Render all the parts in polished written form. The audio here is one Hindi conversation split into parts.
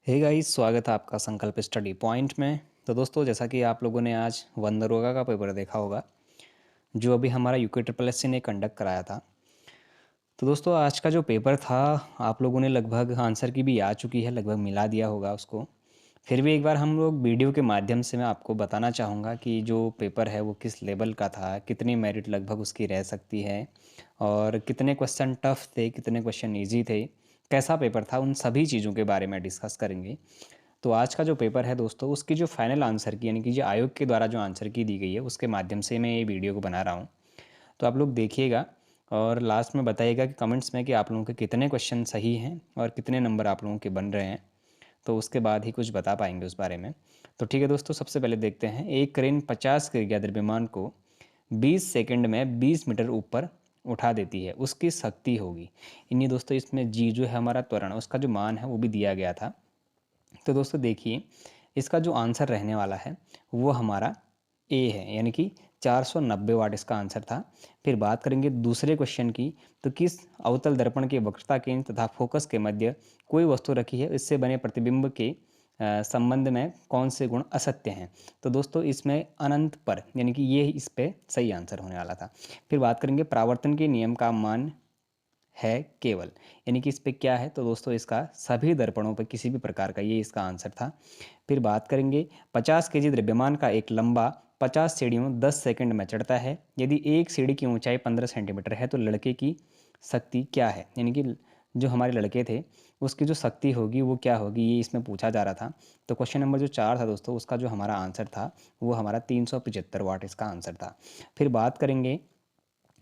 हे गाइस, स्वागत है आपका संकल्प स्टडी पॉइंट में। तो दोस्तों, जैसा कि आप लोगों ने आज वन दरोगा का पेपर देखा होगा, जो अभी हमारा यूके ट्रिपल एस सी ने कंडक्ट कराया था। तो दोस्तों, आज का जो पेपर था, आप लोगों ने लगभग आंसर की भी आ चुकी है, लगभग मिला दिया होगा उसको। फिर भी एक बार हम लोग वीडियो के माध्यम से मैं आपको बताना चाहूँगा कि जो पेपर है वो किस लेवल का था, कितनी मेरिट लगभग उसकी रह सकती है, और कितने क्वेश्चन टफ थे, कितने क्वेश्चन ईजी थे, कैसा पेपर था, उन सभी चीज़ों के बारे में डिस्कस करेंगे। तो आज का जो पेपर है दोस्तों, उसकी जो फाइनल आंसर की, यानी कि जो आयोग के द्वारा जो आंसर की दी गई है, उसके माध्यम से मैं ये वीडियो को बना रहा हूँ। तो आप लोग देखिएगा और लास्ट में बताइएगा कि कमेंट्स में कि आप लोगों के कितने क्वेश्चन सही हैं और कितने नंबर आप लोगों के बन रहे हैं। तो उसके बाद ही कुछ बता पाएंगे उस बारे में। तो ठीक है दोस्तों, सबसे पहले देखते हैं। एक क्रेन 50 किग्रा द्रव्यमान को 20 सेकंड में 20 मीटर ऊपर उठा देती है, उसकी शक्ति होगी। इन्हीं दोस्तों, इसमें जी जो है हमारा त्वरण, उसका जो मान है वो भी दिया गया था। तो दोस्तों देखिए, इसका जो आंसर रहने वाला है वो हमारा ए है, यानी कि 490 वाट इसका आंसर था। फिर बात करेंगे दूसरे क्वेश्चन की। तो किस अवतल दर्पण के वक्रता केंद्र तथा फोकस के मध्य कोई वस्तु रखी है, इससे बने प्रतिबिंब के संबंध में कौन से गुण असत्य हैं। तो दोस्तों, इसमें अनंत पर, यानी कि ये इस पे सही आंसर होने वाला था। फिर बात करेंगे प्रावर्तन के नियम का मान है केवल, यानी कि इस पे क्या है। तो दोस्तों, इसका सभी दर्पणों पर किसी भी प्रकार का, ये इसका आंसर था। फिर बात करेंगे 50 केजी द्रव्यमान का एक लंबा 50 सीढ़ियों 10 सेकंड में चढ़ता है। यदि एक सीढ़ी की ऊंचाई 15 सेंटीमीटर है तो लड़के की शक्ति क्या है, यानी कि जो हमारे लड़के थे उसकी जो शक्ति होगी वो क्या होगी, ये इसमें पूछा जा रहा था। तो क्वेश्चन नंबर जो 4 था दोस्तों, उसका जो हमारा आंसर था वो हमारा 375 वाट इसका आंसर था। फिर बात करेंगे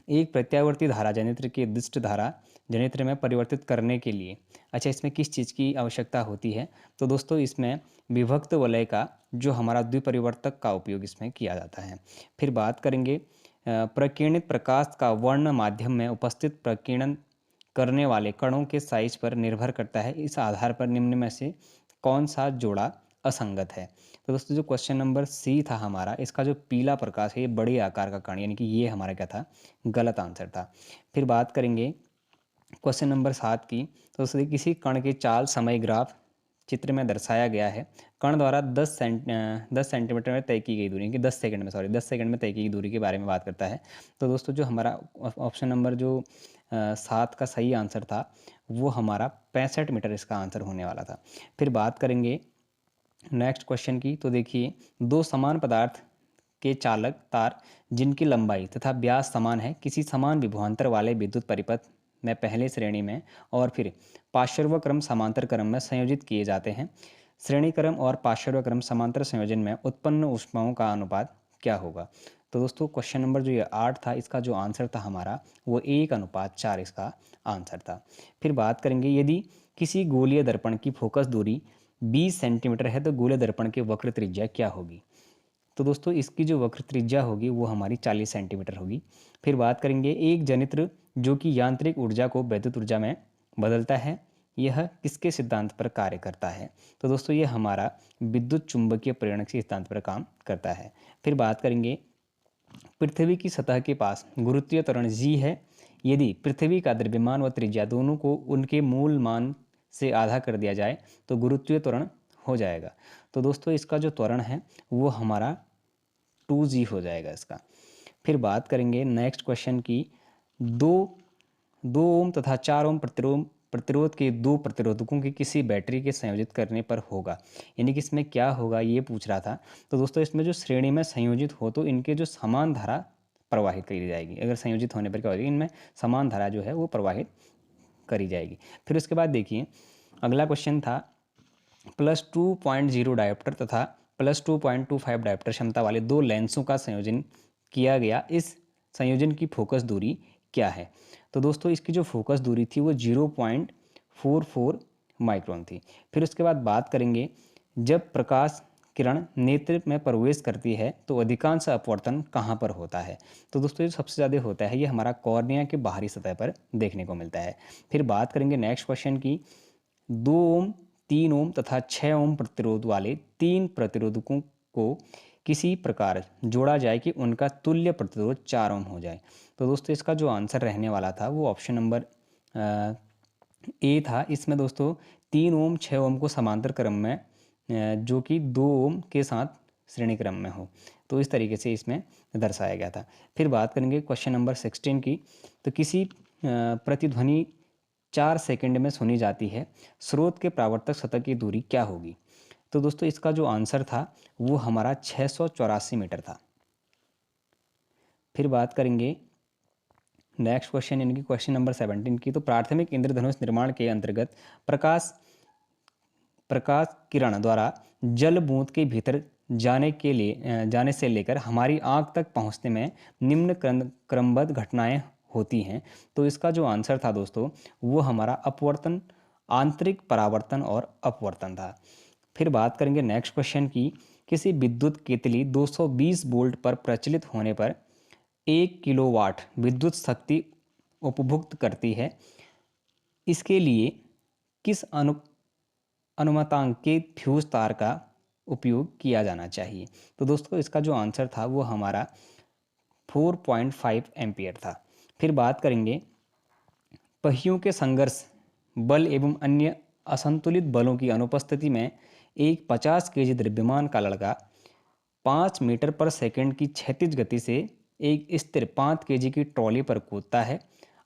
एक प्रत्यावर्ती धारा जनित्र की दिष्ट धारा जनित्र में परिवर्तित करने के लिए, अच्छा, इसमें किस चीज़ की आवश्यकता होती है। तो दोस्तों, इसमें विभक्त वलय का जो हमारा द्विपरिवर्तक का उपयोग इसमें किया जाता है। फिर बात करेंगे प्रकीर्णित प्रकाश का वर्ण माध्यम में उपस्थित प्रकीर्णन करने वाले कणों के साइज पर निर्भर करता है। इस आधार पर निम्न में से कौन सा जोड़ा असंगत है। तो दोस्तों, जो क्वेश्चन नंबर सी था हमारा, इसका जो पीला प्रकाश है ये बड़े आकार का कण, यानी कि ये हमारा क्या था, गलत आंसर था। फिर बात करेंगे क्वेश्चन नंबर 7 की। तो दोस्तों, किसी कण के चाल समय ग्राफ चित्र में दर्शाया गया है। कण द्वारा 10 सेंटीमीटर में तय की गई दूरी, कि 10 सेकंड में, सॉरी 10 सेकंड में तय की गई दूरी के बारे में बात करता है। तो दोस्तों, जो हमारा ऑप्शन नंबर जो 7 का सही आंसर था वो हमारा 65 मीटर इसका आंसर होने वाला था। फिर बात करेंगे नेक्स्ट क्वेश्चन की। तो देखिए, दो समान पदार्थ के चालक तार जिनकी लंबाई तथा व्यास समान है, किसी समान विभवांतर वाले विद्युत परिपथ में पहले श्रेणी में और फिर पार्श्व क्रम समांतर क्रम में संयोजित किए जाते हैं। श्रेणी क्रम और पार्श्व क्रम समांतर संयोजन में उत्पन्न ऊष्माओं का अनुपात क्या होगा। तो दोस्तों, क्वेश्चन नंबर जो ये 8 था, इसका जो आंसर था हमारा वो 1:4 इसका आंसर था। फिर बात करेंगे, यदि किसी गोलीय दर्पण की फोकस दूरी 20 सेंटीमीटर है तो गोलीय दर्पण की वक्र त्रिज्या क्या होगी। तो दोस्तों, इसकी जो वक्र त्रिज्या होगी वो हमारी 40 सेंटीमीटर होगी। फिर बात करेंगे, एक जनित्र जो कि यांत्रिक ऊर्जा को वैद्युत ऊर्जा में बदलता है, यह किसके सिद्धांत पर कार्य करता है। तो दोस्तों, ये हमारा विद्युत चुंबकीय प्रेरण के सिद्धांत पर काम करता है। फिर बात करेंगे, पृथ्वी की सतह के पास गुरुत्वीय त्वरण जी है। यदि पृथ्वी का द्रव्यमान व त्रिज्या दोनों को उनके मूल मान से आधा कर दिया जाए तो गुरुत्वीय त्वरण हो जाएगा। तो दोस्तों, इसका जो त्वरण है वो हमारा 2g हो जाएगा इसका। फिर बात करेंगे नेक्स्ट क्वेश्चन की। दो 2 ओम तथा 4 ओम प्रतिरोध के दो प्रतिरोधकों की किसी बैटरी के संयोजित करने पर होगा, यानी कि इसमें क्या होगा ये पूछ रहा था। तो दोस्तों, इसमें जो श्रेणी में संयोजित हो तो इनके जो समान धारा प्रवाहित करी जाएगी। अगर संयोजित होने पर क्या होगी, इनमें समान धारा जो है वो प्रवाहित करी जाएगी। फिर उसके बाद देखिए, अगला क्वेश्चन था +2.0 डायोप्टर तथा +2.25 डायोप्टर क्षमता वाले दो लेंसों का संयोजन किया गया, इस संयोजन की फोकस दूरी क्या है। तो दोस्तों, इसकी जो फोकस दूरी थी वो 0.44 माइक्रोन थी। फिर उसके बाद बात करेंगे, जब प्रकाश किरण नेत्र में प्रवेश करती है तो अधिकांश अपवर्तन कहाँ पर होता है। तो दोस्तों, ये सबसे ज़्यादा होता है ये हमारा कॉर्निया के बाहरी सतह पर देखने को मिलता है। फिर बात करेंगे नेक्स्ट क्वेश्चन की। 2 ओम, 3 ओम तथा 6 ओम प्रतिरोध वाले तीन प्रतिरोधकों को किसी प्रकार जोड़ा जाए कि उनका तुल्य प्रतिरोध 4 ओम हो जाए। तो दोस्तों, इसका जो आंसर रहने वाला था वो ऑप्शन नंबर ए था। इसमें दोस्तों 3 ओम 6 ओम को समांतर क्रम में जो कि 2 ओम के साथ श्रेणी क्रम में हो। तो इस तरीके से इसमें दर्शाया गया था। फिर बात करेंगे क्वेश्चन नंबर 16 की। तो किसी प्रतिध्वनि 4 सेकंड में सुनी जाती है, स्रोत के परावर्तक सतह की दूरी क्या होगी? तो दोस्तों इसका जो आंसर था वो हमारा 684 मीटर था। फिर बात करेंगे नेक्स्ट क्वेश्चन यानी कि क्वेश्चन नंबर 17 की। तो प्राथमिक इंद्रधनुष निर्माण के अंतर्गत प्रकाश प्रकाश किरण द्वारा जल बूंद के भीतर जाने से लेकर हमारी आंख तक पहुंचने में निम्न क्रमबद्ध घटनाएं होती हैं। तो इसका जो आंसर था दोस्तों वो हमारा अपवर्तन, आंतरिक परावर्तन और अपवर्तन था। फिर बात करेंगे नेक्स्ट क्वेश्चन की। किसी विद्युत केतली 220 वोल्ट पर प्रचलित होने पर 1 किलोवाट विद्युत शक्ति उपभुक्त करती है। इसके लिए किस अनुमतांक के फ्यूज तार का उपयोग किया जाना चाहिए? तो दोस्तों इसका जो आंसर था वो हमारा 4.5 एम्पियर था। फिर बात करेंगे पहियों के संघर्ष बल एवं अन्य असंतुलित बलों की अनुपस्थिति में एक 50 केजी द्रव्यमान का लड़का 5 मीटर पर सेकंड की क्षैतिज गति से एक स्थिर 5 केजी की ट्रॉली पर कूदता है।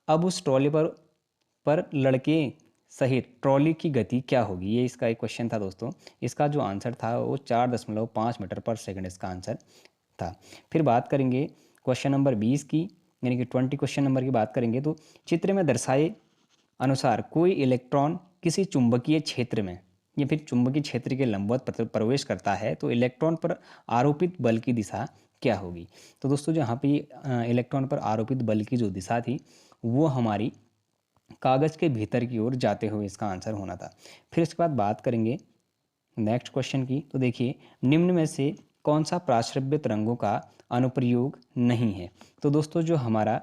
अब उस ट्रॉली पर लड़के सहित ट्रॉली की गति क्या होगी? ये इसका एक क्वेश्चन था दोस्तों। इसका जो आंसर था वो 4.5 मीटर पर सेकंड इसका आंसर था। फिर बात करेंगे क्वेश्चन नंबर 20 की यानी कि 20 क्वेश्चन नंबर की बात करेंगे। तो चित्र में दर्शाए अनुसार कोई इलेक्ट्रॉन किसी चुंबकीय क्षेत्र में या फिर चुंबकीय क्षेत्र के लंबवत प्रवेश करता है तो इलेक्ट्रॉन पर आरोपित बल की दिशा क्या होगी? तो दोस्तों यहाँ पे इलेक्ट्रॉन पर आरोपित बल की जो दिशा थी वो हमारी कागज के भीतर की ओर जाते हुए इसका आंसर होना था। फिर इसके बाद बात करेंगे नेक्स्ट क्वेश्चन की। तो देखिए निम्न में से कौन सा प्राश्रव्य तरंगों का अनुप्रयोग नहीं है? तो दोस्तों जो हमारा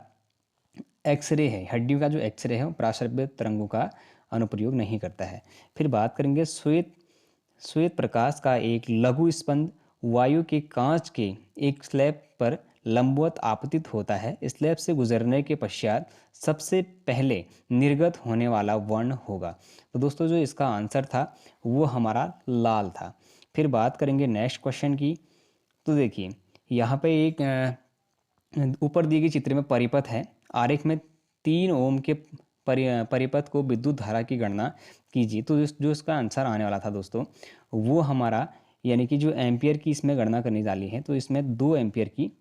एक्सरे है, हड्डियों का जो एक्सरे है वो प्राश्रव्य तरंगों का अनुप्रयोग नहीं करता है। फिर बात करेंगे श्वेत प्रकाश का एक लघु स्पंद वायु के कांच के एक स्लैब पर लंबवत आपतित होता है। स्लैब से गुजरने के पश्चात सबसे पहले निर्गत होने वाला वर्ण होगा। तो दोस्तों जो इसका आंसर था वो हमारा लाल था। फिर बात करेंगे नेक्स्ट क्वेश्चन की। तो देखिए यहाँ पे एक ऊपर दी गई चित्र में परिपथ है। आरेख में 3 ओम के परिपथ को विद्युत धारा की गणना कीजिए। तो जो इसका आंसर आने वाला था दोस्तों वो हमारा यानी कि जो एम्पियर की इसमें गणना करनी डाली है तो इसमें 2 एम्पियर की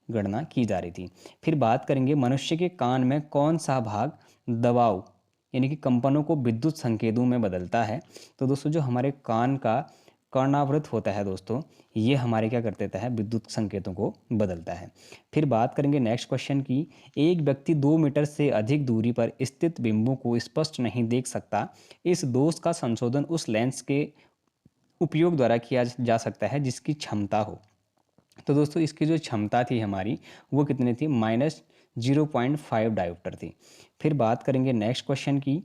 गणना की जा रही थी। फिर बात करेंगे मनुष्य के कान में कौन सा भाग दबाव यानी कि कंपनों को विद्युत संकेतों में बदलता है? तो दोस्तों जो हमारे कान का कर्णावृत होता है दोस्तों ये हमारे क्या कर देता है? विद्युत संकेतों को बदलता है। फिर बात करेंगे नेक्स्ट क्वेश्चन की। एक व्यक्ति 2 मीटर से अधिक दूरी पर स्थित बिंबु को स्पष्ट नहीं देख सकता। इस दोष का संशोधन उस लेंस के उपयोग द्वारा किया जा सकता है जिसकी क्षमता हो। तो दोस्तों इसकी जो क्षमता थी हमारी वो कितनी थी? -0.5 डायोप्टर थी। फिर बात करेंगे नेक्स्ट क्वेश्चन की।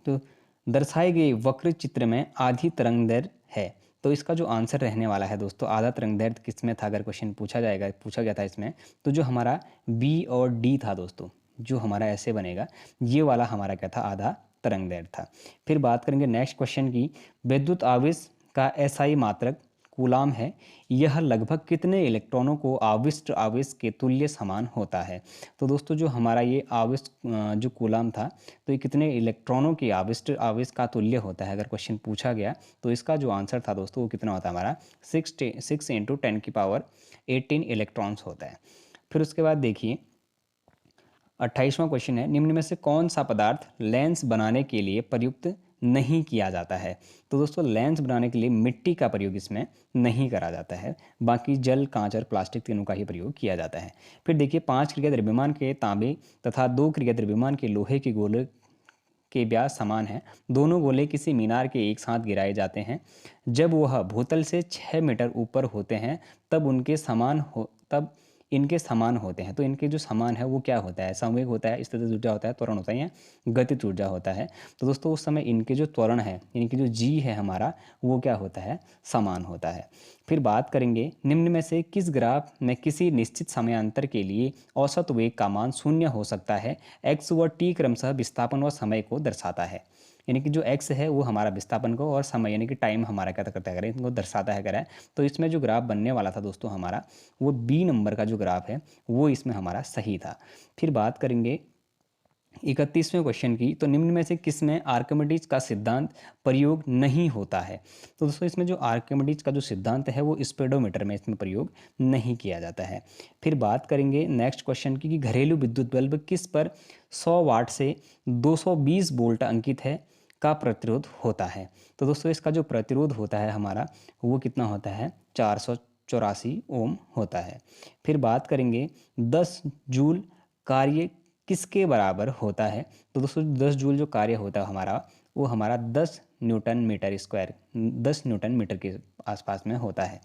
तो दर्शाए गए वक्र चित्र में आधी तरंगदैर्घ्य है। तो इसका जो आंसर रहने वाला है दोस्तों आधा तरंगदैर्घ्य किस में था? अगर क्वेश्चन पूछा गया था इसमें तो जो हमारा बी और डी था दोस्तों, जो हमारा ऐसे बनेगा ये वाला हमारा क्या था? आधा तरंगदैर्घ्य था। फिर बात करेंगे नेक्स्ट क्वेश्चन की। विद्युत आवेश का एसआई मात्रक कूलाम है। यह लगभग कितने इलेक्ट्रॉनों को आविष्ट आवेश के तुल्य समान होता है? तो दोस्तों जो हमारा ये आवेश जो कूलाम था तो ये कितने इलेक्ट्रॉनों की आविष्ट आवेश का तुल्य होता है? अगर क्वेश्चन पूछा गया तो इसका जो आंसर था दोस्तों वो कितना होता है? हमारा 6 × 10⁻18 इलेक्ट्रॉन्स होता है। फिर उसके बाद देखिए 28वां क्वेश्चन है। निम्न में से कौन सा पदार्थ लेंस बनाने के लिए प्रयुक्त नहीं किया जाता है? तो दोस्तों लेंस बनाने के लिए मिट्टी का प्रयोग इसमें नहीं करा जाता है। बाकी जल, कांच और प्लास्टिक तीनों का ही प्रयोग किया जाता है। फिर देखिए 5 क्रिया द्रव्यमान के तांबे तथा 2 क्रिया द्रव्यमान के लोहे के गोले के व्यास समान है। दोनों गोले किसी मीनार के एक साथ गिराए जाते हैं। जब वह भूतल से 6 मीटर ऊपर होते हैं तब इनके समान होते हैं। तो इनके जो समान है वो क्या होता है? संवेग होता है, स्थितिज ऊर्जा होता है, त्वरण होता है या गतिज ऊर्जा होता है। तो दोस्तों उस समय इनके जो त्वरण है यानी कि जो जी है हमारा वो क्या होता है? समान होता है। फिर बात करेंगे निम्न में से किस ग्राफ में किसी निश्चित समयांतर के लिए औसत वेग का मान 0 हो सकता है? एक्स व टी क्रमशः विस्थापन व समय को दर्शाता है। यानी कि जो एक्स है वो हमारा विस्थापन को और समय यानी कि टाइम हमारा क्या करता है, अगर इनको दर्शाता है करा है। तो इसमें जो ग्राफ बनने वाला था दोस्तों हमारा, वो बी नंबर का जो ग्राफ है वो इसमें हमारा सही था। फिर बात करेंगे 31वें क्वेश्चन की, तो निम्न में से किस में आर्किमिडीज का सिद्धांत प्रयोग नहीं होता है। तो दोस्तों इसमें जो आर्किमिडीज का जो सिद्धांत है वो स्पीडोमीटर में इसमें प्रयोग नहीं किया जाता है। फिर बात करेंगे नेक्स्ट क्वेश्चन की कि घरेलू विद्युत बल्ब किस पर 100 वाट से 220 वोल्ट अंकित है का प्रतिरोध होता है। तो दोस्तों इसका जो प्रतिरोध होता है हमारा वो कितना होता है, 484 ओम होता है। फिर बात करेंगे 10 जूल कार्य किसके बराबर होता है। तो दोस्तों 10 जूल जो कार्य होता है हमारा, वो हमारा 10 newton metre square, 10 newton metre के आसपास में होता है।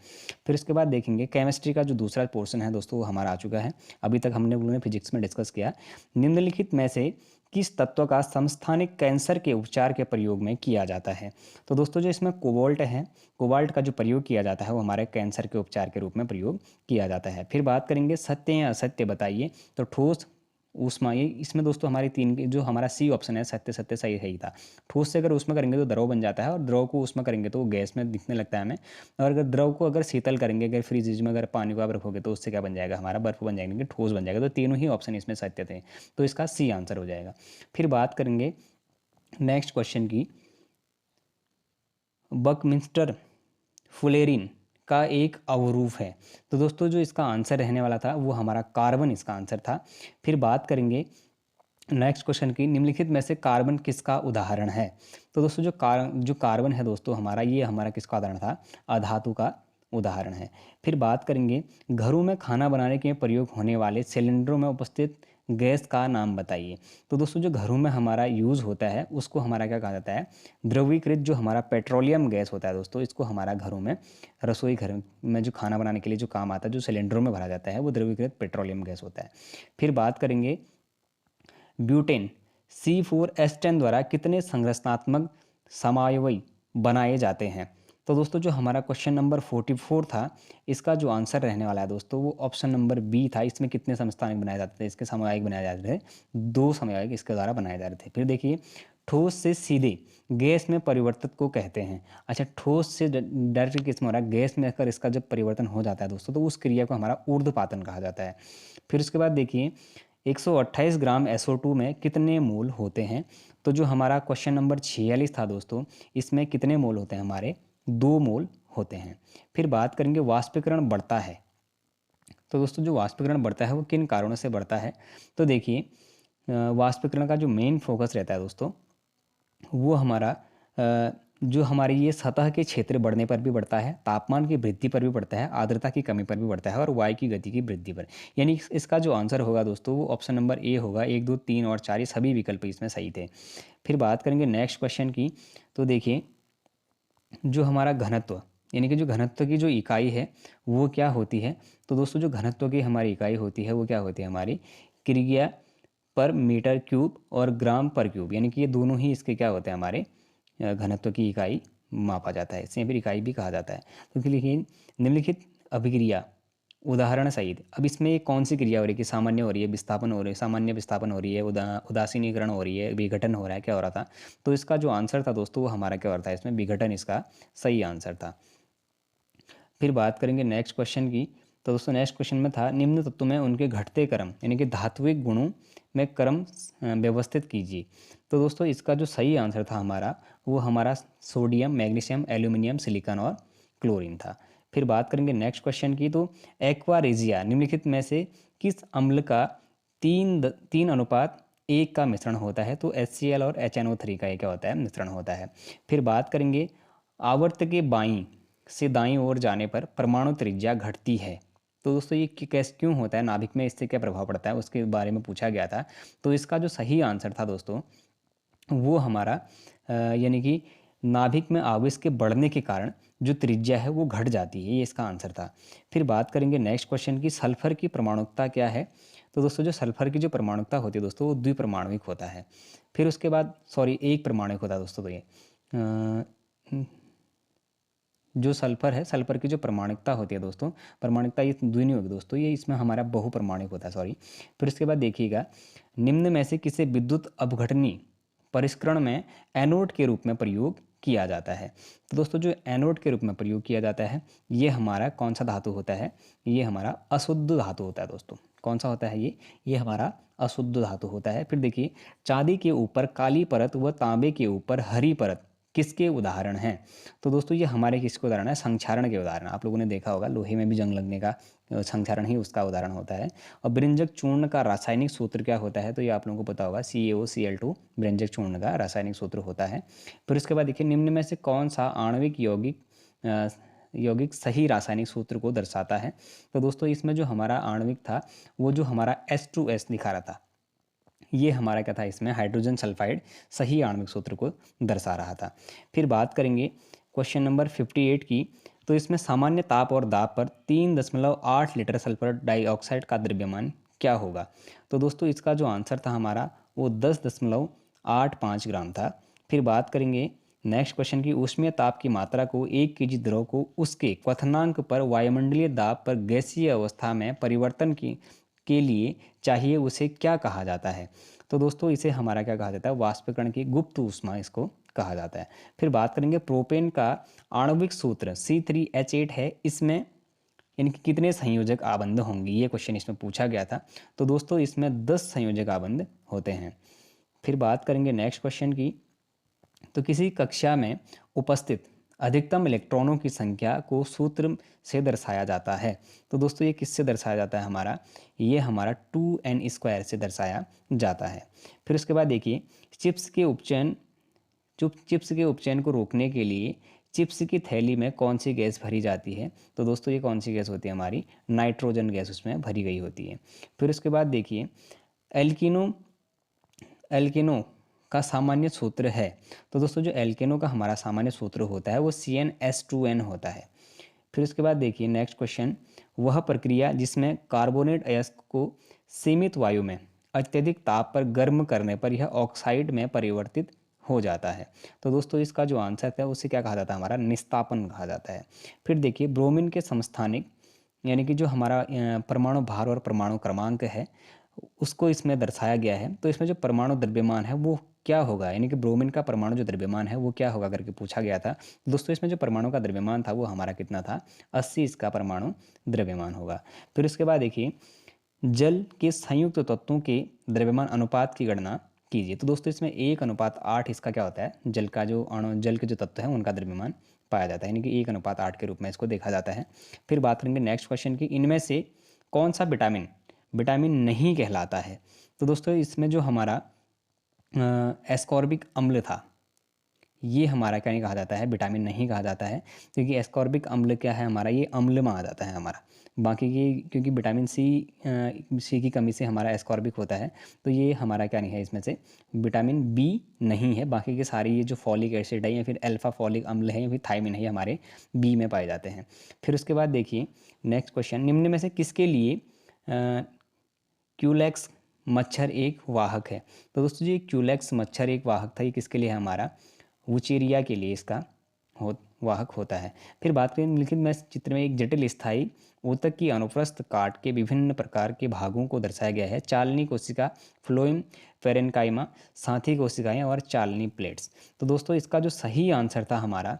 फिर उसके बाद देखेंगे केमिस्ट्री का जो दूसरा पोर्शन है दोस्तों वो हमारा आ चुका है। अभी तक हमने लोगों ने फिजिक्स में डिस्कस किया। निम्नलिखित में से किस तत्व का समस्थानिक कैंसर के उपचार के प्रयोग में किया जाता है। तो दोस्तों जो इसमें कोबाल्ट है, कोबाल्ट का जो प्रयोग किया जाता है वो हमारे कैंसर के उपचार के रूप में प्रयोग किया जाता है। फिर बात करेंगे सत्य या असत्य बताइए। तो ठोस ऊष्मा, ये इसमें दोस्तों हमारी तीन जो हमारा सी ऑप्शन है सत्य सत्य सही सही था। ठोस से अगर ऊष्मा करेंगे तो द्रव बन जाता है, और द्रव को ऊष्मा करेंगे तो वो गैस में दिखने लगता है हमें। और अगर द्रव को अगर शीतल करेंगे, अगर फ्रीज में अगर पानी को आप रखोगे तो उससे क्या बन जाएगा, हमारा बर्फ बन जाएगा, ठोस बन जाएगा। तो तीनों ही ऑप्शन इसमें सत्य थे, तो इसका सी आंसर हो जाएगा। फिर बात करेंगे नेक्स्ट क्वेश्चन की, बकमिंस्टर फुलेरिन का एक अवरूप है। तो दोस्तों जो इसका आंसर रहने वाला था वो हमारा कार्बन इसका आंसर था। फिर बात करेंगे नेक्स्ट क्वेश्चन की, निम्नलिखित में से कार्बन किसका उदाहरण है। तो दोस्तों जो कार्बन है दोस्तों हमारा, ये हमारा किसका उदाहरण था, अधातु का उदाहरण है। फिर बात करेंगे घरों में खाना बनाने के प्रयोग होने वाले सिलेंडरों में उपस्थित गैस का नाम बताइए। तो दोस्तों जो घरों में हमारा यूज़ होता है उसको हमारा क्या कहा जाता है, द्रवीकृत जो हमारा पेट्रोलियम गैस होता है दोस्तों, इसको हमारा घरों में, रसोई घर में जो खाना बनाने के लिए जो काम आता है, जो सिलेंडरों में भरा जाता है, वो द्रवीकृत पेट्रोलियम गैस होता है। फिर बात करेंगे ब्यूटेन C4H10 द्वारा कितने संरचनात्मक समायवी बनाए जाते हैं। तो दोस्तों जो हमारा क्वेश्चन नंबर 44 था, इसका जो आंसर रहने वाला है दोस्तों वो ऑप्शन नंबर बी था। इसमें कितने समस्थानिक बनाए जाते थे, इसके समवायिक बनाए जाते थे, 2 समवायिक इसके द्वारा बनाए जा रहे थे। फिर देखिए ठोस से सीधे गैस में परिवर्तित को कहते हैं। अच्छा, ठोस से डायरेक्ट किस में हो रहा है, गैस में अगर इसका जब परिवर्तन हो जाता है दोस्तों तो उस क्रिया को हमारा ऊर्ध्वपातन कहा जाता है। फिर उसके बाद देखिए 128 ग्राम SO2 में कितने मोल होते हैं। तो जो हमारा क्वेश्चन नंबर 46 था दोस्तों, इसमें कितने मोल होते हैं, हमारे 2 मोल होते हैं। फिर बात करेंगे वाष्पीकरण बढ़ता है। तो दोस्तों जो वाष्पीकरण बढ़ता है वो किन कारणों से बढ़ता है। तो देखिए वाष्पीकरण का जो मेन फोकस रहता है दोस्तों वो हमारा जो हमारी ये सतह के क्षेत्र बढ़ने पर भी बढ़ता है, तापमान की वृद्धि पर भी बढ़ता है, आर्द्रता की कमी पर भी बढ़ता है, और वायु की गति की वृद्धि पर। यानी इसका जो आंसर होगा दोस्तों वो ऑप्शन नंबर ए होगा। 1 2 3 और 4 ये सभी विकल्प इसमें सही थे। फिर बात करेंगे नेक्स्ट क्वेश्चन की। तो देखिए जो हमारा घनत्व, यानी कि जो घनत्व की जो इकाई है वो क्या होती है। तो दोस्तों जो घनत्व की हमारी इकाई होती है वो क्या होती है, हमारी क्रिया पर मीटर क्यूब और ग्राम पर क्यूब, यानी कि ये दोनों ही इसके क्या होते हैं, हमारे घनत्व की इकाई मापा जाता है, इसे फिर इकाई भी कहा जाता है। तो लिखिए निम्नलिखित अभिक्रिया उदाहरण सहित। अब इसमें ये कौन सी क्रिया हो रही है, कि सामान्य हो रही है, विस्थापन हो रही है, सामान्य विस्थापन हो रही है, उदासीनीकरण हो रही है, विघटन हो रहा है, क्या हो रहा था। तो इसका जो आंसर था दोस्तों वो हमारा क्या हो रहा था, इसमें विघटन इसका सही आंसर था। फिर बात करेंगे नेक्स्ट क्वेश्चन की। तो दोस्तों नेक्स्ट क्वेश्चन में था निम्न तत्व में उनके घटते क्रम यानी कि धात्विक गुणों में क्रम व्यवस्थित कीजिए। तो दोस्तों इसका जो सही आंसर था हमारा वो हमारा सोडियम, मैग्नीशियम, एल्यूमिनियम, सिलिकॉन और क्लोरीन था। फिर बात करेंगे नेक्स्ट क्वेश्चन की। तो एक्वा रेजिया निम्नलिखित में से किस अम्ल का 3:1 का मिश्रण होता है। तो HCl और HNO3 का ये क्या होता है, मिश्रण होता है। फिर बात करेंगे आवर्त के बाईं से दाईं ओर जाने पर परमाणु त्रिज्या घटती है। तो दोस्तों ये कैसे क्यों होता है, नाभिक में इससे क्या प्रभाव पड़ता है, उसके बारे में पूछा गया था। तो इसका जो सही आंसर था दोस्तों वो हमारा यानी कि नाभिक में आवेश के बढ़ने के कारण जो त्रिज्या है वो घट जाती है, ये इसका आंसर था। फिर बात करेंगे नेक्स्ट क्वेश्चन की, सल्फर की परमाणुकता क्या है। तो दोस्तों जो सल्फर की जो परमाणुकता होती है दोस्तों वो द्विपरमाणुक होता है। फिर उसके बाद एक परमाणुक होता है दोस्तों। तो ये जो सल्फर है, सल्फर की जो परमाणुकता होती है दोस्तों, परमाणुकता ये द्वि नहीं होगी दोस्तों, ये इसमें हमारा बहुपरमाणुक होता है, सॉरी। फिर उसके बाद देखिएगा निम्न में से किसे विद्युत अपघटनी परिष्करण में एनोड के रूप में प्रयोग किया जाता है। तो दोस्तों जो एनोड के रूप में प्रयोग किया जाता है ये हमारा कौन सा धातु होता है, ये हमारा अशुद्ध धातु होता है दोस्तों। कौन सा होता है ये हमारा अशुद्ध धातु होता है। फिर देखिए, चांदी के ऊपर काली परत व तांबे के ऊपर हरी परत किसके उदाहरण हैं? तो दोस्तों ये हमारे किसके उदाहरण है? संक्षारण के उदाहरण। आप लोगों ने देखा होगा लोहे में भी जंग लगने का संक्षारण ही उसका उदाहरण होता है। और ब्रिंजक चूर्ण का रासायनिक सूत्र क्या होता है? तो ये आप लोगों को पता होगा, CaOCl2 ब्रिंजक चूर्ण का रासायनिक सूत्र होता है। फिर उसके बाद देखिए, निम्न में से कौन सा आणविक यौगिक सही रासायनिक सूत्र को दर्शाता है? तो दोस्तों इसमें जो हमारा आणविक था वो जो हमारा H2S दिखा रहा था, ये हमारा क्या था, इसमें हाइड्रोजन सल्फाइड सही आणविक सूत्र को दर्शा रहा था। फिर बात करेंगे क्वेश्चन नंबर 58 की। तो इसमें सामान्य ताप और दाब पर 3.8 लीटर सल्फर डाइऑक्साइड का द्रव्यमान क्या होगा? तो दोस्तों इसका जो आंसर था हमारा वो 10.85 ग्राम था। फिर बात करेंगे नेक्स्ट क्वेश्चन की, ऊष्मीय ताप की मात्रा को 1 kg द्रव को उसके क्वथनांक पर वायुमंडलीय दाब पर गैसीय अवस्था में परिवर्तन के लिए चाहिए, उसे क्या कहा जाता है? तो दोस्तों इसे हमारा क्या कहा जाता है? वाष्पीकरण की गुप्त ऊष्मा इसको कहा जाता है। फिर बात करेंगे प्रोपेन का आणविक सूत्र C3H8 है, इसमें इनके कितने संयोजक आबंध होंगे? ये क्वेश्चन इसमें पूछा गया था। तो दोस्तों इसमें 10 संयोजक आबंध होते हैं। फिर बात करेंगे नेक्स्ट क्वेश्चन की। तो किसी कक्षा में उपस्थित अधिकतम इलेक्ट्रॉनों की संख्या को सूत्र से दर्शाया जाता है। तो दोस्तों ये किससे दर्शाया जाता है हमारा? ये हमारा 2n² से दर्शाया जाता है। फिर उसके बाद देखिए, चिप्स के उपचयन को रोकने के लिए चिप्स की थैली में कौन सी गैस भरी जाती है? तो दोस्तों ये कौन सी गैस होती है हमारी? नाइट्रोजन गैस उसमें भरी गई होती है। फिर उसके बाद देखिए, एल्किनो का सामान्य सूत्र है। तो दोस्तों जो एल्केनो का हमारा सामान्य सूत्र होता है वो CnS2n होता है। फिर उसके बाद देखिए नेक्स्ट क्वेश्चन, वह प्रक्रिया जिसमें कार्बोनेट अयस्क को सीमित वायु में अत्यधिक ताप पर गर्म करने पर यह ऑक्साइड में परिवर्तित हो जाता है। तो दोस्तों इसका जो आंसर है उसे क्या कहा जाता है? हमारा निस्तापन कहा जाता है। फिर देखिए, ब्रोमीन के समस्थानिक यानी कि जो हमारा परमाणु भार और परमाणु क्रमांक है उसको इसमें दर्शाया गया है। तो इसमें जो परमाणु द्रव्यमान है वो क्या होगा, यानी कि ब्रोमीन का परमाणु जो द्रव्यमान है वो क्या होगा करके पूछा गया था। दोस्तों इसमें जो परमाणु का द्रव्यमान था वो हमारा कितना था? 80 इसका परमाणु द्रव्यमान होगा। फिर उसके बाद देखिए, जल के संयुक्त तत्वों के द्रव्यमान अनुपात की गणना कीजिए। तो दोस्तों इसमें 1:8 इसका क्या होता है? जल के जो तत्व हैं उनका द्रव्यमान पाया जाता है, यानी कि 1:8 के रूप में इसको देखा जाता है। फिर बात करेंगे नेक्स्ट क्वेश्चन की, इनमें से कौन सा विटामिन नहीं कहलाता है? तो दोस्तों इसमें जो हमारा एस्कॉर्बिक अम्ल था ये हमारा क्या नहीं कहा जाता है? विटामिन नहीं कहा जाता है, क्योंकि एस्कॉर्बिक अम्ल क्या है हमारा? ये अम्ल में आ जाता है हमारा। बाकी की क्योंकि विटामिन सी की कमी से हमारा एस्कॉर्बिक होता है, तो ये हमारा क्या नहीं है? इसमें से विटामिन बी नहीं है। बाकी के सारे ये जो फॉलिक एसिड है या फिर अल्फा फॉलिक अम्ल है या फिर थायमिन है, ये हमारे बी में पाए जाते हैं। फिर उसके बाद देखिए नेक्स्ट क्वेश्चन, निम्न में से किसके लिए क्यूलेक्स मच्छर एक वाहक है? तो दोस्तों जी क्यूलेक्स मच्छर एक वाहक था, ये किसके लिए है हमारा? वुचेरिया के लिए इसका वाहक होता है। फिर बात करें निम्नलिखित में चित्र में एक जटिल स्थायी ऊतक की अनुप्रस्थ काट के विभिन्न प्रकार के भागों को दर्शाया गया है। चालनी कोशिका, फ्लोएम पेरेन्काइमा, साथी कोशिकाएं और चालनी प्लेट्स। तो दोस्तों इसका जो सही आंसर था हमारा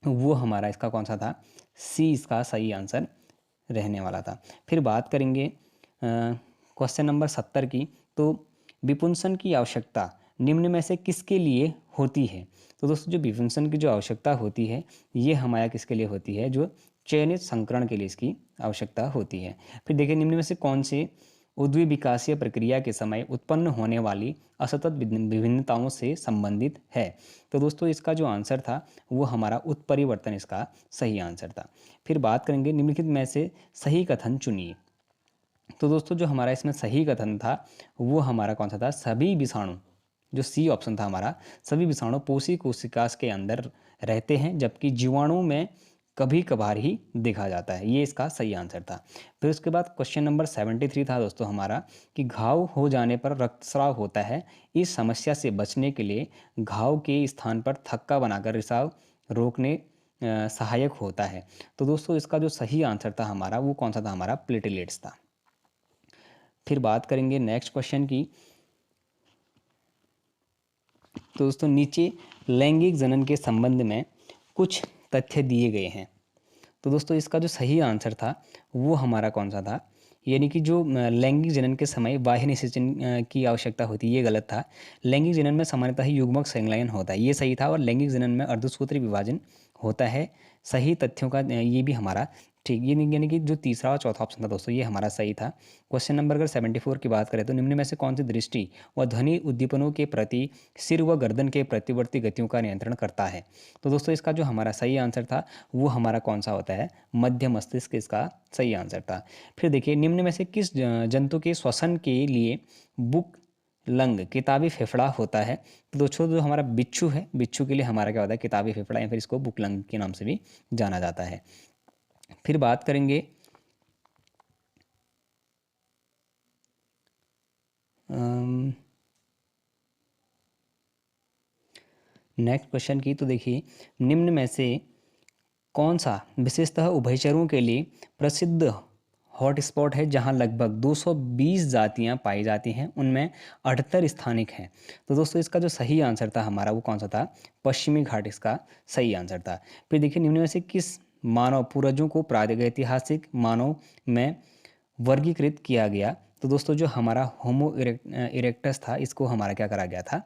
वो हमारा इसका कौन सा था? सी इसका सही आंसर रहने वाला था। फिर बात करेंगे क्वेश्चन नंबर 70 की। तो विपुंसन की आवश्यकता निम्न में से किसके लिए होती है? तो दोस्तों जो विपुंसन की जो आवश्यकता होती है ये हमारा किसके लिए होती है? जो चयनित संकरण के लिए इसकी आवश्यकता होती है। फिर देखिए, निम्न में से कौन से उद्विकासीय प्रक्रिया के समय उत्पन्न होने वाली असतत विभिन्नताओं से संबंधित है? तो दोस्तों इसका जो आंसर था वो हमारा उत्परिवर्तन इसका सही आंसर था। फिर बात करेंगे निम्नलिखित में से सही कथन चुनिए। तो दोस्तों जो हमारा इसमें सही कथन था वो हमारा कौन सा था? सभी विषाणु, जो सी ऑप्शन था हमारा, सभी विषाणु पोषी कोशिका के अंदर रहते हैं, जबकि जीवाणु में कभी कभार ही देखा जाता है। ये इसका सही आंसर था। फिर उसके बाद क्वेश्चन नंबर 73 था दोस्तों हमारा कि घाव हो जाने पर रक्तस्राव होता है, इस समस्या से बचने के लिए घाव के स्थान पर थक्का बनाकर रिसाव रोकने सहायक होता है। तो दोस्तों इसका जो सही आंसर था हमारा वो कौन सा था? हमारा प्लेटलेट्स था। फिर बात करेंगे नेक्स्ट क्वेश्चन की। तो दोस्तों नीचे लैंगिक जनन के संबंध में कुछ तथ्य दिए गए हैं। तो दोस्तों इसका जो सही आंसर था वो हमारा कौन सा था, यानी कि जो लैंगिक जनन के समय बाह्य निषेचन की आवश्यकता होती है, ये गलत था। लैंगिक जनन में सामान्यतः ही युग्मक संलयन होता है, ये सही था। और लैंगिक जनन में अर्धसूत्री विभाजन होता है। सही तथ्यों का ये भी हमारा ठीक, ये यानी कि जो तीसरा और चौथा ऑप्शन था दोस्तों ये हमारा सही था। क्वेश्चन नंबर अगर 74 की बात करें तो निम्न में से कौन सी दृष्टि व ध्वनि उद्दीपनों के प्रति सिर व गर्दन के प्रतिवर्ती गतियों का नियंत्रण करता है। तो दोस्तों इसका जो हमारा सही आंसर था वो हमारा कौन सा होता है, मध्य मस्तिष्क इसका सही आंसर था। फिर देखिए निम्न में से किस जंतु के श्वसन के लिए बुक लंग किताबी फेफड़ा होता है। तो दोस्तों जो हमारा बिच्छू है, बिच्छू के लिए हमारा क्या होता है, किताबी फेफड़ा, या फिर इसको बुकलंग के नाम से भी जाना जाता है। फिर बात करेंगे नेक्स्ट क्वेश्चन की। तो देखिए निम्न में से कौन सा विशेषतः उभयचरों के लिए प्रसिद्ध हॉटस्पॉट है जहां लगभग 220 जातियां पाई जाती हैं, उनमें 78 स्थानिक हैं। तो दोस्तों इसका जो सही आंसर था हमारा वो कौन सा था, पश्चिमी घाट इसका सही आंसर था। फिर देखिए निम्न में से किस मानव पूर्वजों को प्रागैतिहासिक मानव में वर्गीकृत किया गया। तो दोस्तों जो हमारा होमो इरेक्टस था इसको हमारा क्या करा गया था,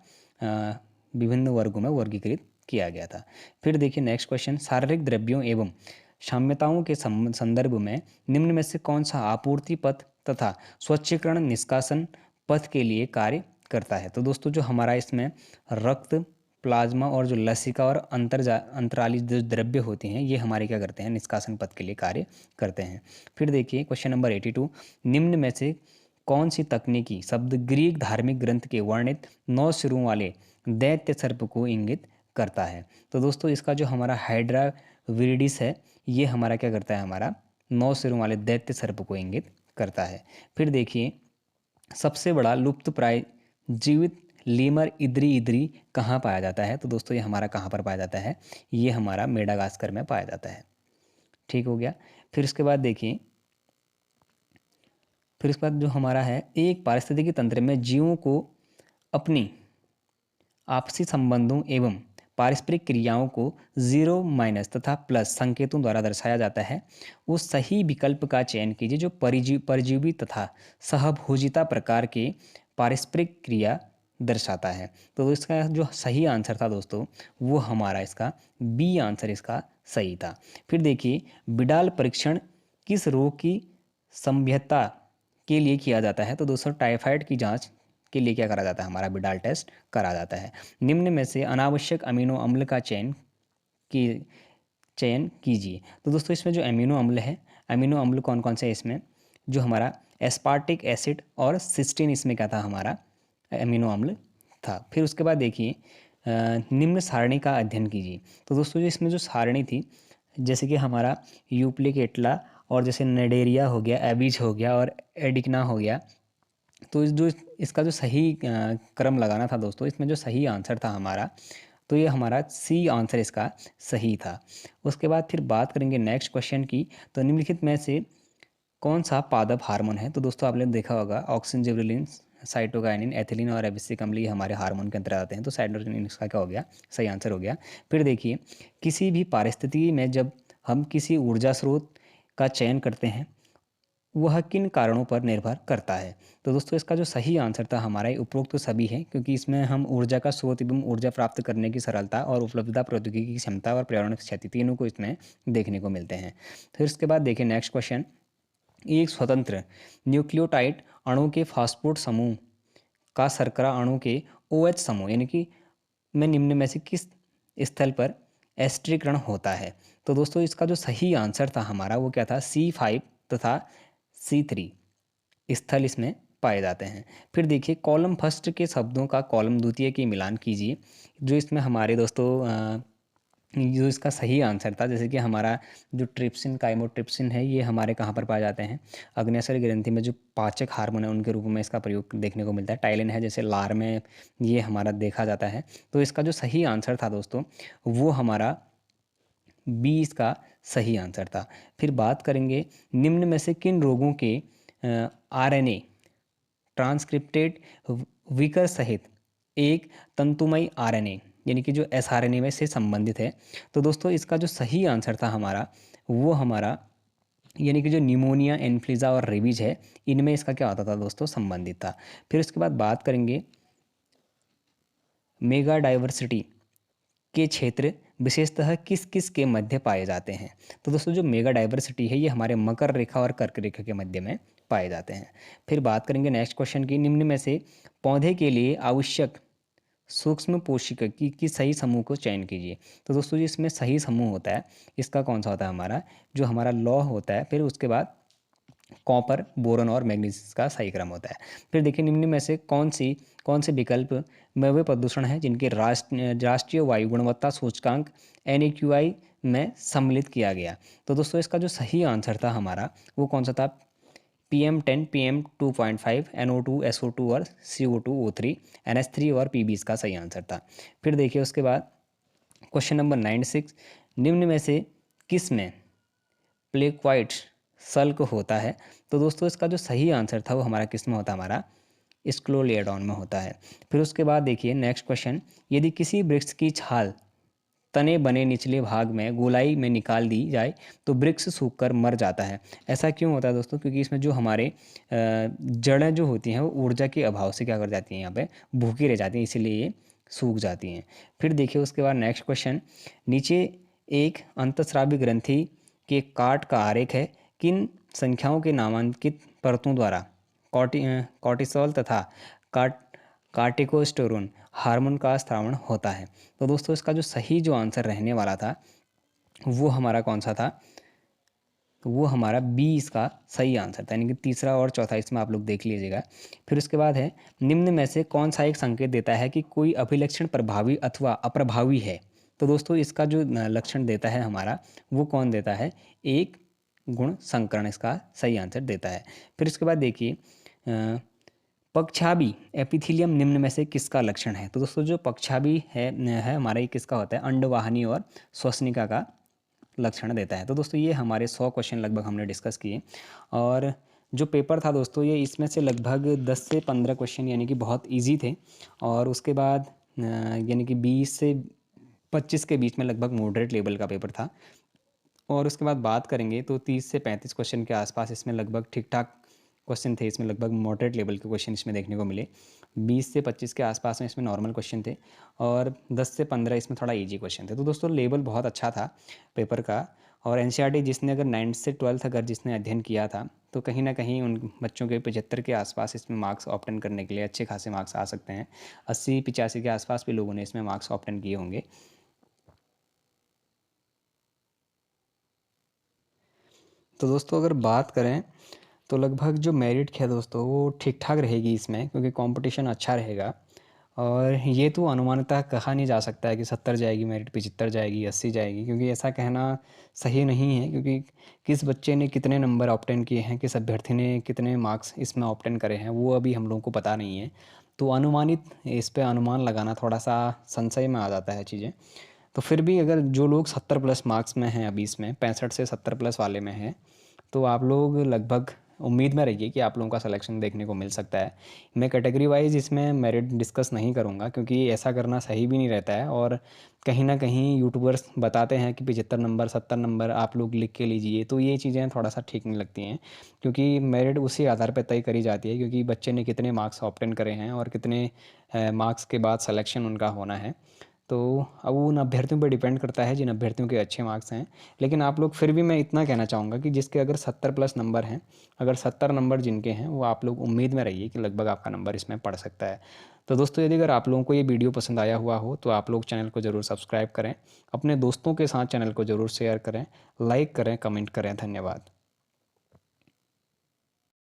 विभिन्न वर्गों में वर्गीकृत किया गया था। फिर देखिए नेक्स्ट क्वेश्चन, शारीरिक द्रव्यों एवं साम्यताओं के संदर्भ में निम्न में से कौन सा आपूर्ति पथ तथा स्वच्छीकरण निष्कासन पथ के लिए कार्य करता है। तो दोस्तों जो हमारा इसमें रक्त, प्लाज्मा और जो लसिका और अंतराली जो द्रव्य होते हैं ये हमारे क्या करते हैं, निष्कासन पथ के लिए कार्य करते हैं। फिर देखिए क्वेश्चन नंबर 82, निम्न में से कौन सी तकनीकी शब्द ग्रीक धार्मिक ग्रंथ के वर्णित 9 सिरों वाले दैत्य सर्प को इंगित करता है। तो दोस्तों इसका जो हमारा हाइड्रा विरिडिस है ये हमारा क्या करता है, हमारा 9 सिरों वाले दैत्य सर्प को इंगित करता है। फिर देखिए सबसे बड़ा लुप्त प्राय जीवित लीमर इद्री इद्री कहाँ पाया जाता है। तो दोस्तों ये हमारा कहाँ पर पाया जाता है, ये हमारा मेडागास्कर में पाया जाता है। ठीक हो गया। फिर उसके बाद देखिए, फिर उसके बाद जो हमारा है, एक पारिस्थितिकी तंत्र में जीवों को अपनी आपसी संबंधों एवं पारस्परिक क्रियाओं को जीरो माइनस तथा प्लस संकेतों द्वारा दर्शाया जाता है। उस सही विकल्प का चयन कीजिए जो परजीवी तथा सहभोजिता प्रकार के पारस्परिक क्रिया दर्शाता है। तो इसका जो सही आंसर था दोस्तों वो हमारा इसका बी आंसर इसका सही था। फिर देखिए बिडाल परीक्षण किस रोग की संभाव्यता के लिए किया जाता है। तो दोस्तों टाइफाइड की जांच के लिए क्या करा जाता है, हमारा बिडाल टेस्ट करा जाता है। निम्न में से अनावश्यक अमीनो अम्ल का चयन कीजिए। तो दोस्तों इसमें जो अमीनो अम्ल है, अमीनो अम्ल कौन कौन से है इसमें, जो हमारा एस्पार्टिक एसिड और सिस्टीन इसमें क्या था, हमारा अमीनो अम्ल था। फिर उसके बाद देखिए निम्न सारणी का अध्ययन कीजिए। तो दोस्तों जो इसमें जो सारणी थी, जैसे कि हमारा यूप्लिक एटला और जैसे नेडेरिया हो गया, एबिज हो गया और एडिकना हो गया। तो जो इसका जो सही क्रम लगाना था दोस्तों, इसमें जो सही आंसर था हमारा, तो ये हमारा सी आंसर इसका सही था। उसके बाद फिर बात करेंगे नेक्स्ट क्वेश्चन की। तो निम्नलिखित में से कौन सा पादप हार्मोन है। तो दोस्तों आपने देखा होगा ऑक्सिन, जिबरेलिन, साइटोकाइनिन, एथिलीन और एबिसिक अम्ल ये हमारे हार्मोन के अंतर्गत आते हैं। तो साइटोकिनिन इसका क्या हो गया, सही आंसर हो गया। फिर देखिए किसी भी परिस्थिति में जब हम किसी ऊर्जा स्रोत का चयन करते हैं वह किन कारणों पर निर्भर करता है। तो दोस्तों इसका जो सही आंसर था हमारा उपरोक्त तो सभी है, क्योंकि इसमें हम ऊर्जा का स्रोत एवं ऊर्जा प्राप्त करने की सरलता और उपलब्धता, प्रौद्योगिकी की क्षमता और पर्यावरण की क्षति, तीनों को इसमें देखने को मिलते हैं। फिर इसके बाद देखिए नेक्स्ट क्वेश्चन, एक स्वतंत्र न्यूक्लियोटाइड अणु के फास्फोट समूह का शर्करा अणु के OH समूह यानी कि में निम्न में से किस स्थल पर एस्ट्रीकरण होता है। तो दोस्तों इसका जो सही आंसर था हमारा वो क्या था, C5 तथा C3 स्थल इसमें पाए जाते हैं। फिर देखिए कॉलम फर्स्ट के शब्दों का कॉलम द्वितीय के मिलान कीजिए। जो इसमें हमारे दोस्तों जो इसका सही आंसर था, जैसे कि हमारा जो ट्रिप्सिन, काइमोट्रिप्सिन है ये हमारे कहाँ पर पाए जाते हैं, अग्न्याशय ग्रंथि में जो पाचक हार्मोन है उनके रूप में इसका प्रयोग देखने को मिलता है। टाइलिन है जैसे लार में ये हमारा देखा जाता है। तो इसका जो सही आंसर था दोस्तों वो हमारा बी इसका सही आंसर था। फिर बात करेंगे निम्न में से किन रोगों के RNA ट्रांसक्रिप्टेड विकर सहित एक तंतुमय आरएनए यानी कि जो एसआरएनए में से संबंधित है। तो दोस्तों इसका जो सही आंसर था हमारा, वो हमारा यानी कि जो निमोनिया, इन्फ्लुएंजा और रेबीज है, इनमें इसका क्या होता था दोस्तों, संबंधित था। फिर उसके बाद बात करेंगे मेगा डाइवर्सिटी के क्षेत्र विशेषतः किस किस के मध्य पाए जाते हैं। तो दोस्तों जो मेगा डाइवर्सिटी है, ये हमारे मकर रेखा और कर्क रेखा के मध्य में पाए जाते हैं। फिर बात करेंगे नेक्स्ट क्वेश्चन की, निम्न में से पौधे के लिए आवश्यक सूक्ष्म पोषक की सही समूह को चयन कीजिए। तो दोस्तों जी इसमें सही समूह होता है, इसका कौन सा होता है हमारा, जो हमारा लौह होता है, फिर उसके बाद कॉपर, बोरॉन और मैग्नीज का सही क्रम होता है। फिर देखिए निम्न में से कौन से विकल्प में वे प्रदूषण हैं जिनके राष्ट्रीय वायु गुणवत्ता सूचकांक NAQI में सम्मिलित किया गया। तो दोस्तों इसका जो सही आंसर था हमारा, वो कौन सा था, PM10, PM2.5, NO2, SO2 और CO2, O3, NH3 और PB इसका सही आंसर था। फिर देखिए उसके बाद क्वेश्चन नंबर 96, निम्न में से किस में प्लेक्वाइट सल्क होता है। तो दोस्तों इसका जो सही आंसर था वो हमारा किस में होता है, हमारा स्क्लोलियोडॉन में होता है। फिर उसके बाद देखिए नेक्स्ट क्वेश्चन, यदि किसी वृक्ष की छाल तने बने निचले भाग में गोलाई में निकाल दी जाए तो वृक्ष सूखकर मर जाता है। ऐसा क्यों होता है दोस्तों, क्योंकि इसमें जो हमारे जड़ें जो होती हैं वो ऊर्जा के अभाव से क्या कर जाती हैं, यहाँ पे भूखी रह जाती हैं, इसीलिए ये सूख जाती हैं। फिर देखिए उसके बाद नेक्स्ट क्वेश्चन, नीचे एक अंतःस्रावी ग्रंथि के काट का आरेख है, किन संख्याओं के नामांकित परतों द्वारा कॉर्टिसोल तथा कार्टिकोस्टेरोन हार्मोन का स्रावण होता है। तो दोस्तों इसका जो सही जो आंसर रहने वाला था वो हमारा कौन सा था, वो हमारा बी इसका सही आंसर था, यानी कि तीसरा और चौथा इसमें आप लोग देख लीजिएगा। फिर उसके बाद है, निम्न में से कौन सा एक संकेत देता है कि कोई अभिलक्षण प्रभावी अथवा अप्रभावी है। तो दोस्तों इसका जो लक्षण देता है हमारा, वो कौन देता है, एक गुण संकरण इसका सही आंसर देता है। फिर उसके बाद देखिए पक्षाभी एपिथीलियम निम्न में से किसका लक्षण है। तो दोस्तों जो पक्षाभी है हमारा, ये किसका होता है, अंडवाहिनी और श्वसनिका का लक्षण देता है। तो दोस्तों ये हमारे 100 क्वेश्चन लगभग हमने डिस्कस किए, और जो पेपर था दोस्तों ये इसमें से लगभग 10 से 15 क्वेश्चन यानी कि बहुत इजी थे, और उसके बाद यानी कि 20 से 25 के बीच में लगभग मॉडरेट लेवल का पेपर था। और उसके बाद बात करेंगे तो 30 से 35 क्वेश्चन के आसपास इसमें लगभग ठीक ठाक क्वेश्चन थे, इसमें लगभग मॉडरेट लेवल के क्वेश्चन इसमें देखने को मिले। 20 से 25 के आसपास में इसमें नॉर्मल क्वेश्चन थे, और 10 से 15 इसमें थोड़ा इजी क्वेश्चन थे। तो दोस्तों लेवल बहुत अच्छा था पेपर का, और NCERT जिसने अगर 9th से 12th अगर जिसने अध्ययन किया था, तो कहीं ना कहीं उन बच्चों के 75 के आसपास इसमें मार्क्स ऑप्टेन करने के लिए अच्छे खासे मार्क्स आ सकते हैं। 80-85 के आसपास भी लोगों ने इसमें मार्क्स ऑप्टेन किए होंगे। तो दोस्तों अगर बात करें तो लगभग जो मेरिट है दोस्तों वो ठीक ठाक रहेगी इसमें, क्योंकि कंपटीशन अच्छा रहेगा। और ये तो अनुमानतः कहा नहीं जा सकता है कि 70 जाएगी मेरिट, 75 जाएगी, 80 जाएगी, क्योंकि ऐसा कहना सही नहीं है, क्योंकि किस बच्चे ने कितने नंबर ऑप्टेन किए हैं, किस अभ्यर्थी ने कितने मार्क्स इसमें ऑप्टेन करे हैं, वो अभी हम लोगों को पता नहीं है। तो अनुमानित इस पर अनुमान लगाना थोड़ा सा संशय में आ जाता है चीज़ें। तो फिर भी अगर जो लोग 70 प्लस मार्क्स में हैं अभी, इसमें 65 से 70 प्लस वाले में हैं, तो आप लोग लगभग उम्मीद में रहिए कि आप लोगों का सिलेक्शन देखने को मिल सकता है। मैं कैटेगरी वाइज इसमें मेरिट डिस्कस नहीं करूंगा, क्योंकि ऐसा करना सही भी नहीं रहता है, और कहीं ना कहीं यूट्यूबर्स बताते हैं कि 75 नंबर 70 नंबर आप लोग लिख के लीजिए, तो ये चीज़ें थोड़ा सा ठीक नहीं लगती हैं, क्योंकि मेरिट उसी आधार पर तय करी जाती है क्योंकि बच्चे ने कितने मार्क्स ऑब्टेन करे हैं और कितने मार्क्स के बाद सिलेक्शन उनका होना है। तो अब उन अभ्यर्थियों पर डिपेंड करता है जिन अभ्यर्थियों के अच्छे मार्क्स हैं। लेकिन आप लोग फिर भी मैं इतना कहना चाहूँगा कि जिसके अगर 70 प्लस नंबर हैं, अगर 70 नंबर जिनके हैं, वो आप लोग उम्मीद में रहिए कि लगभग आपका नंबर इसमें पड़ सकता है। तो दोस्तों यदि अगर आप लोगों को ये वीडियो पसंद आया हुआ हो तो आप लोग चैनल को ज़रूर सब्सक्राइब करें, अपने दोस्तों के साथ चैनल को ज़रूर शेयर करें, लाइक करें, कमेंट करें। धन्यवाद।